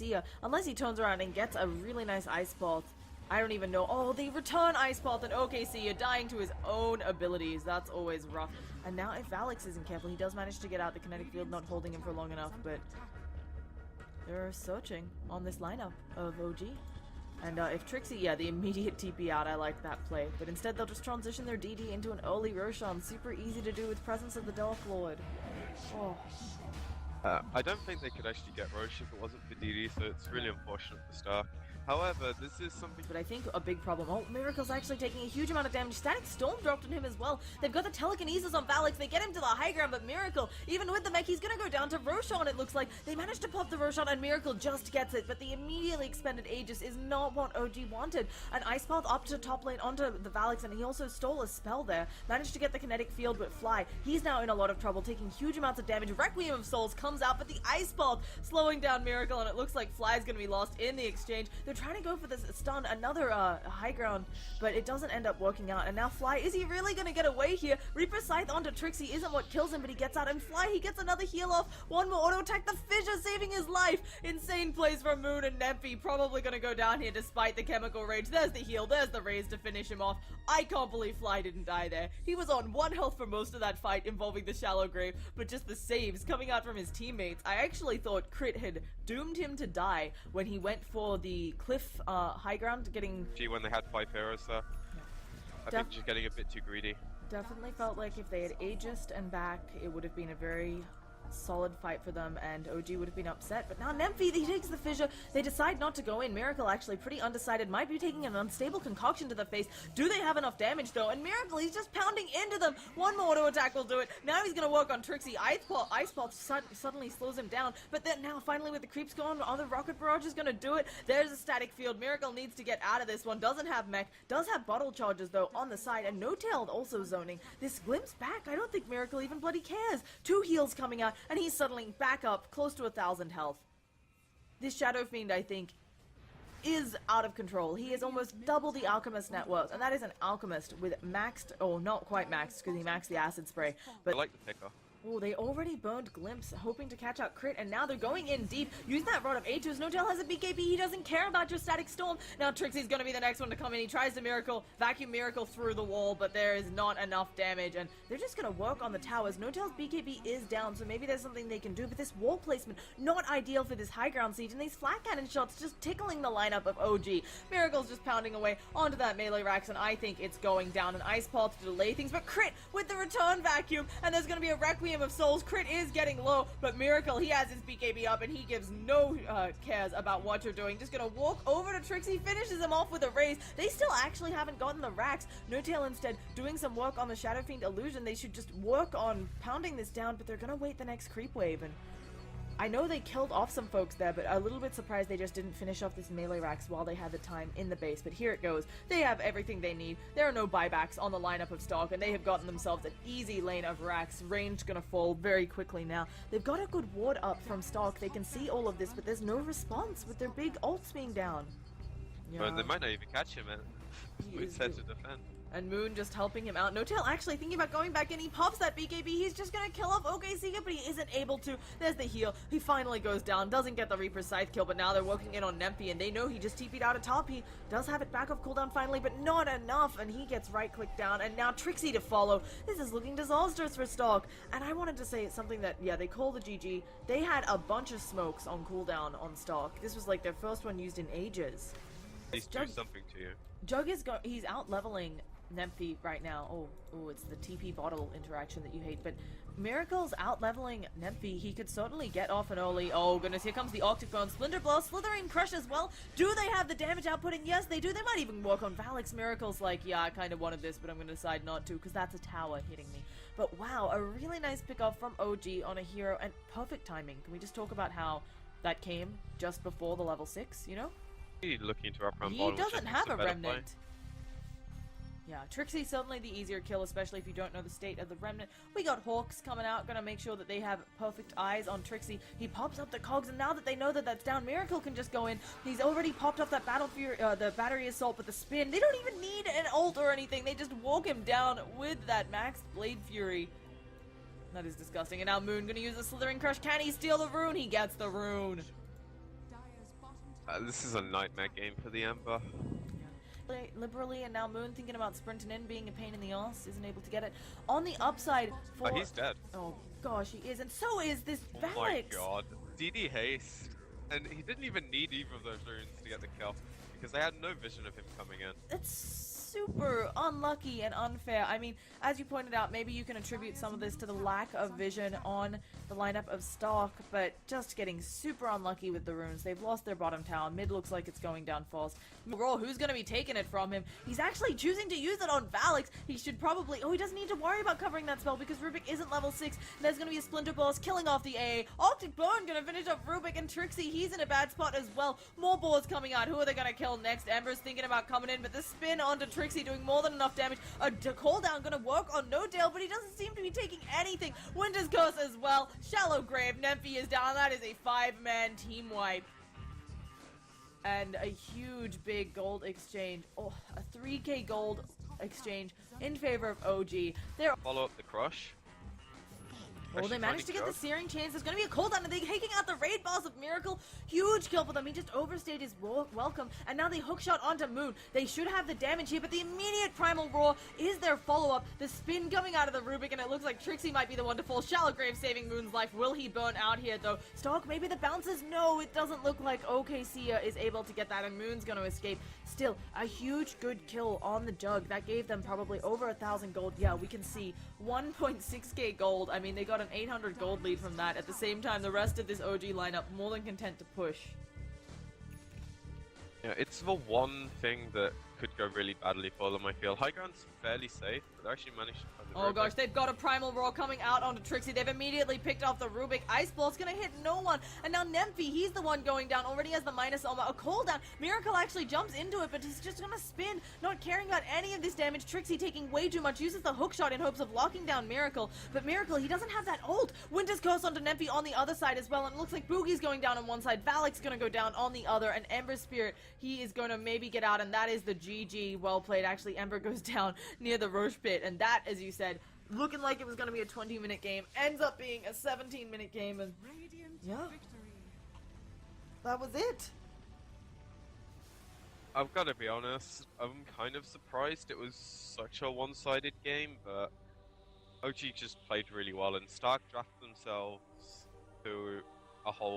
Sia, unless he turns around and gets a really nice Ice Bolt. I don't even know. Oh, they return Ice Bolt, and OKC dying to his own abilities. That's always rough. And now if Alex isn't careful, he does manage to get out the kinetic field, not holding him for long enough, but they're searching on this lineup of OG. And if Trixie, yeah, the immediate TP out, I like that play. But instead, they'll just transition their DD into an early Roshan. Super easy to do with presence of the Dark Lord. Oh. I don't think they could actually get Roche if it wasn't for DD, so it's really unfortunate for Stark. However, this is something... But I think a big problem... Oh, Miracle's actually taking a huge amount of damage. Static Storm dropped on him as well. They've got the telekinesis on Valix. They get him to the high ground, but Miracle, even with the mech, he's gonna go down to Roshan, it looks like. They managed to pop the Roshan, and Miracle just gets it, but the immediately expended Aegis is not what OG wanted. An Ice Path up to top lane onto the Valix, and he also stole a spell there. Managed to get the kinetic field, but Fly, he's now in a lot of trouble, taking huge amounts of damage. Requiem of Souls comes out, but the Ice Path slowing down Miracle, and it looks like Fly's gonna be lost in the exchange. They're trying to go for this stun, another high ground, but it doesn't end up working out. And now Fly, is he really gonna get away here? Reaper Scythe onto Trixie isn't what kills him, but he gets out, and Fly, he gets another heal off. One more auto attack, the Fissure saving his life. Insane plays from Moon, and Nempi probably gonna go down here despite the chemical rage. There's the heal, there's the raise to finish him off. I can't believe Fly didn't die there. He was on 1 health for most of that fight involving the shallow grave, but just the saves coming out from his teammates. I actually thought Crit had doomed him to die when he went for the cliff high ground, getting... Gee, when they had 5 heroes there. I think she's getting a bit too greedy. Definitely felt like if they had Aegis and back, it would have been a very solid fight for them, and OG would have been upset. But now Nemfi, he takes the fissure. They decide not to go in. Miracle actually pretty undecided, might be taking an unstable concoction to the face. Do they have enough damage though? And Miracle, he's just pounding into them. One more auto attack will do it. Now he's gonna work on Trixie. Ice Pulse suddenly slows him down, but then now finally with the creeps going on, the Rocket Barrage is gonna do it. There's a static field. Miracle needs to get out of this one. Doesn't have mech, does have bottle charges though on the side, and No Tailed also zoning. This glimpse back, I don't think Miracle even bloody cares. 2 heals coming out, and he's suddenly back up close to 1,000 health. This Shadow Fiend, I think, is out of control. He is almost double the Alchemist net worth, and that is an Alchemist with maxed, oh, not quite maxed, because he maxed the Acid Spray, but... I like the picker. Oh, they already burned Glimpse, hoping to catch out Crit, and now they're going in deep. Use that Rod of Aegis. No Tail has a BKB. He doesn't care about your Static Storm. Now Trixie's going to be the next one to come in. He tries to Vacuum Miracle through the wall, but there is not enough damage, and they're just going to work on the towers. No Tail's BKB is down, so maybe there's something they can do, but this wall placement, not ideal for this high ground siege, and these flat cannon shots just tickling the lineup of OG. Miracle's just pounding away onto that melee Rax, and I think it's going down. An Ice Paw to delay things, but Crit with the return vacuum, and there's going to be a Requiem of Souls. Crit is getting low, but Miracle, he has his BKB up, and he gives no cares about what you're doing. Just gonna walk over to Trixie, finishes him off with a raise. They still actually haven't gotten the racks. No Tail instead doing some work on the Shadow Fiend illusion. They should just work on pounding this down, but they're gonna wait the next creep wave, and I know they killed off some folks there, but a little bit surprised they just didn't finish off this melee racks while they had the time in the base. But here it goes. They have everything they need. There are no buybacks on the lineup of Stark, and they have gotten themselves an easy lane of racks. Range gonna fall very quickly now. They've got a good ward up from Stark. They can see all of this, but there's no response with their big ults being down. Yeah. Well, they might not even catch him, man. It's set to defend. And Moon just helping him out. No Tail actually thinking about going back in. He pops that BKB. He's just gonna kill off OKC, but he isn't able to. There's the heal. He finally goes down. Doesn't get the Reaper Scythe kill, but now they're working in on Nempi, and they know he just TP'd out of top. He does have it back off cooldown finally, but not enough, and he gets right-clicked down, and now Trixie to follow. This is looking disastrous for Stark. And I wanted to say something that, yeah, they call the GG. They had a bunch of smokes on cooldown on Stark. This was like their first one used in ages. He's doing something to you. Jug is he's out-leveling Nemfi right now. Oh, it's the TP bottle interaction that you hate, but Miracle's out-leveling Nemfi. He could certainly get off an early. Oh goodness, here comes the Arctic Burn, Splinter Blow, Slithering Crush as well. Do they have the damage output? And yes, they do. They might even work on Valix. Miracle's like, yeah, I kind of wanted this, but I'm going to decide not to, because that's a tower hitting me. But wow, a really nice pickoff from OG on a hero, and perfect timing. Can we just talk about how that came just before the level 6, you know? Looking to up he doesn't have a remnant. Yeah, Trixie's certainly the easier kill, especially if you don't know the state of the remnant. We got Hawks coming out, gonna make sure that they have perfect eyes on Trixie. He pops up the cogs, and now that they know that that's down, Miracle can just go in. He's already popped up that the battery assault with the spin. They don't even need an ult or anything. They just walk him down with that maxed Blade Fury. That is disgusting. And now Moon gonna use the Slithering Crush. Can he steal the rune? He gets the rune. This is a nightmare game for the Ember. Liberally, and now Moon thinking about sprinting in, being a pain in the ass, isn't able to get it. On the upside for... Oh, he's dead. Oh gosh, he is, and so is this Oh my Alex. god. DD haste. And he didn't even need either of those runes to get the kill, because they had no vision of him coming in. It's super unlucky and unfair. I mean, as you pointed out, maybe you can attribute some of this to the lack of vision on the lineup of Stark, but just getting super unlucky with the runes. They've lost their bottom tower. Mid looks like it's going down fast. Raw, who's going to be taking it from him? He's actually choosing to use it on Valix. He should probably... Oh, he doesn't need to worry about covering that spell because Rubik isn't level 6. And there's going to be a Splinter Boss killing off the AA. Arctic Burn going to finish up Rubik, and Trixie, he's in a bad spot as well. More boars coming out. Who are they going to kill next? Ember's thinking about coming in, but the spin onto Trixie doing more than enough damage. A call down going to work on No Dale, but he doesn't seem to be taking anything. Winter's Curse as well. Shallow Grave. Nemphy is down. That is a 5-man team wipe. And a huge big gold exchange. Oh, a 3k gold exchange in favor of OG. They're... Follow up the crush. Oh, they managed to get the Searing Chains. There's going to be a cooldown, and they're taking out the Raid Boss of Miracle. Huge kill for them. He just overstayed his welcome, and now they hookshot onto Moon. They should have the damage here, but the immediate Primal Roar is their follow-up. The spin coming out of the Rubik, and it looks like Trixie might be the one to fall. Shallow Grave saving Moon's life. Will he burn out here, though? Stark, maybe the bounces? No, it doesn't look like OKC is able to get that, and Moon's going to escape. Still, a huge good kill on the Jug. That gave them probably over 1,000 gold. Yeah, we can see 1.6k gold. I mean, they got an 800 gold lead from that. At the same time, the rest of this OG lineup more than content to push. Yeah, it's the one thing that could go really badly for them, I feel. High ground's fairly safe, but they actually managed to find the Oh Rubik. gosh, they've got a Primal Roar coming out onto Trixie. They've immediately picked off the Rubik. Ice Ball's gonna hit no one. And now Nemphy, he's the one going down. Already has the minus armor. A cooldown. Miracle actually jumps into it, but he's just gonna spin, not caring about any of this damage. Trixie taking way too much. Uses the hook shot in hopes of locking down Miracle. But Miracle, he doesn't have that ult. Winter's Curse onto Nemphy on the other side as well. And it looks like Boogie's going down on one side. Valak's gonna go down on the other. And Ember Spirit, he is gonna maybe get out. And that is the GG. Well played. Actually, Ember goes down near the Roche pit. And that, as you said, looking like it was going to be a 20-minute game, ends up being a 17-minute game, and yeah, that was it. I've got to be honest, I'm kind of surprised it was such a one-sided game, but OG just played really well, and Stark drafted themselves to a whole